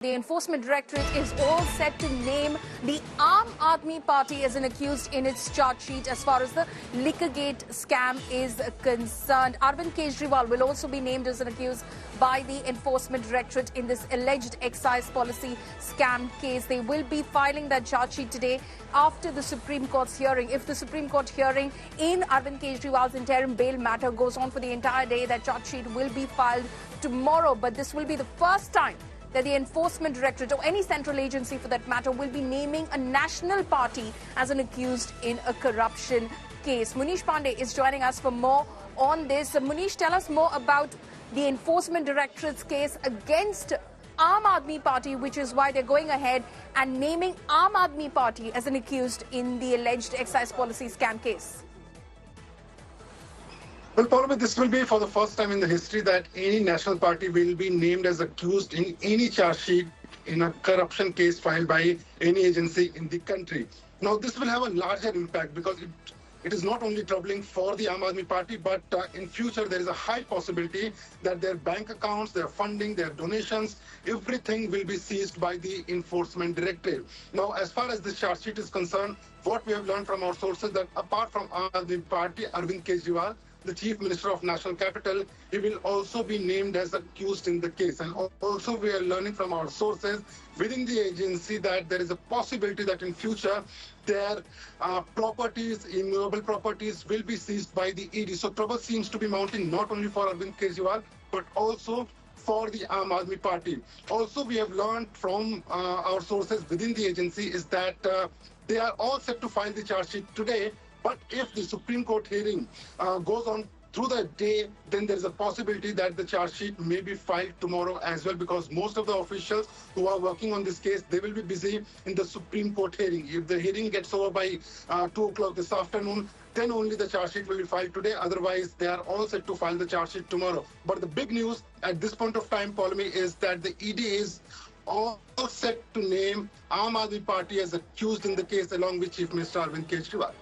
The Enforcement Directorate is all set to name the Aam Aadmi Party as an accused in its charge sheet as far as the Liquorgate scam is concerned. Arvind Kejriwal will also be named as an accused by the Enforcement Directorate in this alleged excise policy scam case. They will be filing that charge sheet today after the Supreme Court's hearing. If the Supreme Court hearing in Arvind Kejriwal's interim bail matter goes on for the entire day, that charge sheet will be filed tomorrow. But this will be the first time that the Enforcement Directorate, or any central agency for that matter, will be naming a national party as an accused in a corruption case. Munish Pandey is joining us for more on this. Munish, tell us more about the Enforcement Directorate's case against Aam Aadmi Party, which is why they're going ahead and naming Aam Aadmi Party as an accused in the alleged excise policy scam case. Well, Paula, this will be for the first time in the history that any national party will be named as accused in any charge sheet in a corruption case filed by any agency in the country. Now, this will have a larger impact because it is not only troubling for the Aam Aadmi Party, but in future there is a high possibility that their bank accounts, their funding, their donations, everything will be seized by the Enforcement Directorate. Now, as far as this charge sheet is concerned, what we have learned from our sources that apart from Aam Aadmi Party, Arvind Kejriwal, the Chief Minister of National Capital, he will also be named as accused in the case. And also we are learning from our sources within the agency that there is a possibility that in future their properties, immovable properties, will be seized by the ED. So trouble seems to be mounting not only for Arvind Kejriwal, but also for the Aam Aadmi Party. Also, we have learned from our sources within the agency is that they are all set to file the charge sheet today. But if the Supreme Court hearing goes on through the day, then there is a possibility that the charge sheet may be filed tomorrow as well, because most of the officials who are working on this case, they will be busy in the Supreme Court hearing. If the hearing gets over by 2 o'clock this afternoon, then only the charge sheet will be filed today. Otherwise, they are all set to file the charge sheet tomorrow. But the big news at this point of time, Paulami, is that the ED is all set to name Aam Aadmi Party as accused in the case, along with Chief Minister Arvind Kejriwal.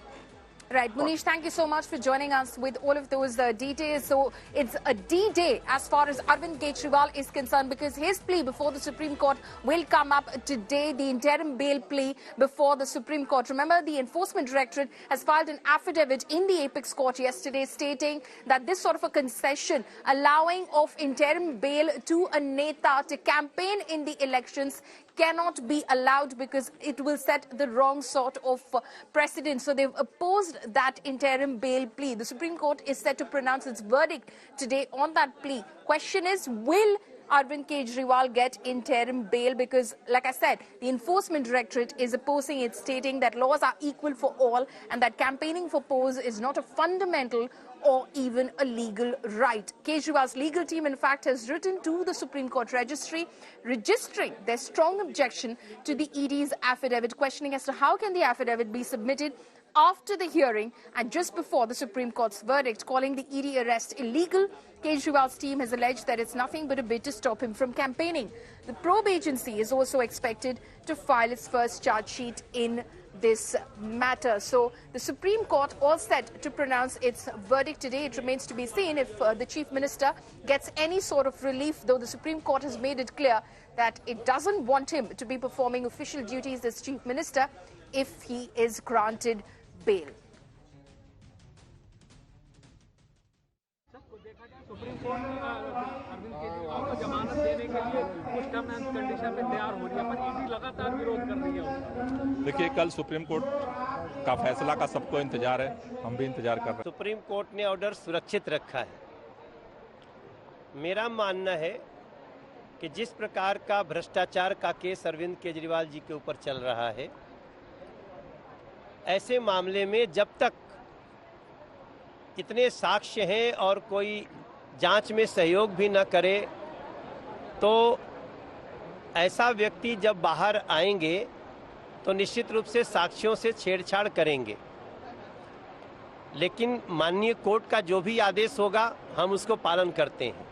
Right, Munish, thank you so much for joining us with all of those details. So it's a D-Day as far as Arvind Kejriwal is concerned, because his plea before the Supreme Court will come up today, the interim bail plea before the Supreme Court. Remember, the Enforcement Directorate has filed an affidavit in the Apex Court yesterday stating that this sort of a concession allowing of interim bail to a neta to campaign in the elections cannot be allowed because it will set the wrong sort of precedent. So they've opposed that interim bail plea. The Supreme Court is set to pronounce its verdict today on that plea. Question is, will Arvind Kejriwal get interim bail? Because, like I said, the Enforcement Directorate is opposing it, stating that laws are equal for all and that campaigning for pose is not a fundamental or even a legal right. Kejriwal's legal team, in fact, has written to the Supreme Court registry, registering their strong objection to the ED's affidavit, questioning as to how can the affidavit be submitted after the hearing and just before the Supreme Court's verdict, calling the ED arrest illegal. Kejriwal's team has alleged that it's nothing but a bid to stop him from campaigning. The probe agency is also expected to file its first charge sheet in this matter. So the Supreme Court all set to pronounce its verdict today. It remains to be seen if the Chief Minister gets any sort of relief, though the Supreme Court has made it clear that it doesn't want him to be performing official duties as Chief Minister if he is granted bail. Supreme court Arvind Kejriwal को जमानत देने के लिए कुछ term and condition में तैयार हो रही है, पर ईडी लगातार विरोध कर रही है। देखिए, कल सुप्रीम कोर्ट का फैसला का सबको इंतजार है, हम भी इंतजार कर रहे हैं। सुप्रीम कोर्ट ने ऑर्डर सुरक्षित रखा है। मेरा मानना है कि जिस प्रकार का भ्रष्टाचार का केस अरविंद केजरीवाल जी के ऊपर चल रहा है, ऐसे मामले में जब तक कितने साक्ष्य हैं और कोई जांच में सहयोग भी न करे, तो ऐसा व्यक्ति जब बाहर आएंगे तो निश्चित रूप से साक्ष्यों से छेड़छाड़ करेंगे। लेकिन माननीय कोर्ट का जो भी आदेश होगा, हम उसको पालन करते हैं।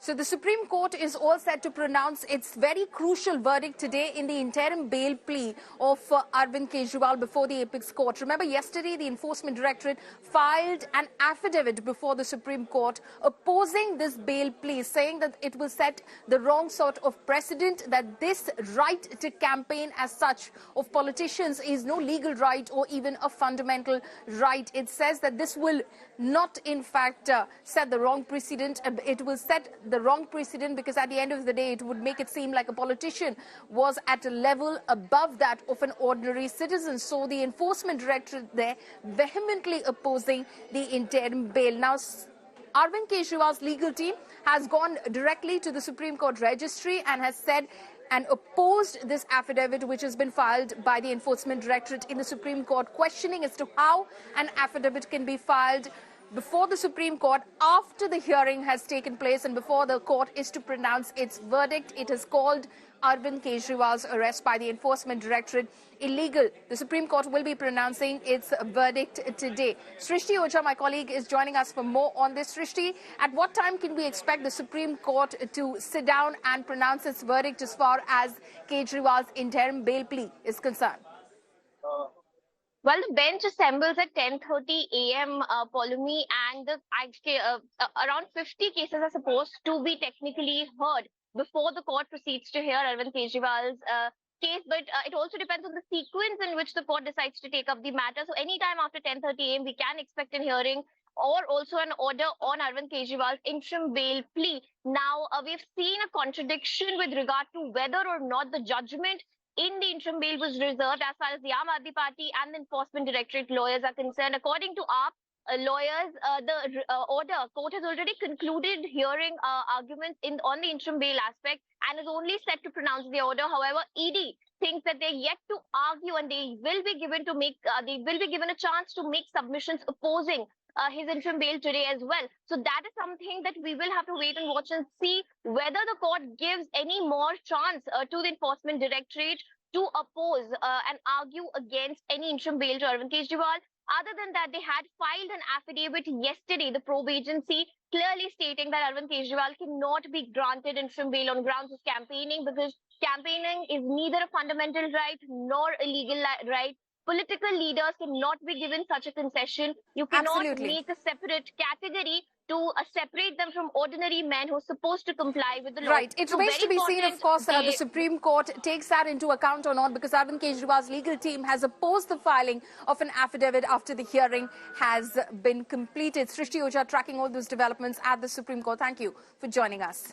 So the Supreme Court is all set to pronounce its very crucial verdict today in the interim bail plea of Arvind Kejriwal before the Apex Court. Remember, yesterday the Enforcement Directorate filed an affidavit before the Supreme Court opposing this bail plea, saying that it will set the wrong sort of precedent, that this right to campaign as such of politicians is no legal right or even a fundamental right. It says that this will not, in fact, set the wrong precedent. It will set the wrong precedent because at the end of the day, it would make it seem like a politician was at a level above that of an ordinary citizen. So the Enforcement Directorate there vehemently opposing the interim bail. Now, Arvind Kejriwal's legal team has gone directly to the Supreme Court registry and has said and opposed this affidavit which has been filed by the Enforcement Directorate in the Supreme Court, questioning as to how an affidavit can be filed before the Supreme Court after the hearing has taken place and before the court is to pronounce its verdict. It has called Arvind Kejriwal's arrest by the Enforcement Directorate illegal. The Supreme Court will be pronouncing its verdict today. Srishti Oja, my colleague, is joining us for more on this. Srishti, at what time can we expect the Supreme Court to sit down and pronounce its verdict as far as Kejriwal's interim bail plea is concerned? Well, the bench assembles at 10:30 a.m. Polumi, and around 50 cases are supposed to be technically heard before the court proceeds to hear Arvind Kejriwal's case. But it also depends on the sequence in which the court decides to take up the matter. So anytime after 10:30 a.m. we can expect a hearing or also an order on Arvind Kejriwal's interim bail plea. Now, we've seen a contradiction with regard to whether or not the judgment in the interim bail was reserved as far as the Aam Aadmi Party and the Enforcement Directorate lawyers are concerned. According to our lawyers, the court has already concluded hearing arguments on the interim bail aspect and is only set to pronounce the order. However, ED thinks that they're yet to argue and they will be given a chance to make submissions opposing his interim bail today as well. So that is something that we will have to wait and watch and see whether the court gives any more chance to the Enforcement Directorate to oppose and argue against any interim bail to Arvind Kejriwal. Other than that, they had filed an affidavit yesterday, the probe agency, clearly stating that Arvind Kejriwal cannot be granted interim bail on grounds of campaigning because campaigning is neither a fundamental right nor a legal right. Political leaders cannot be given such a concession. You cannot make a separate category to separate them from ordinary men who are supposed to comply with the law. Right. It remains to be seen, of course, the Supreme Court takes that into account or not, because Arvind Kejriwal's legal team has opposed the filing of an affidavit after the hearing has been completed. Srishti Oja tracking all those developments at the Supreme Court. Thank you for joining us.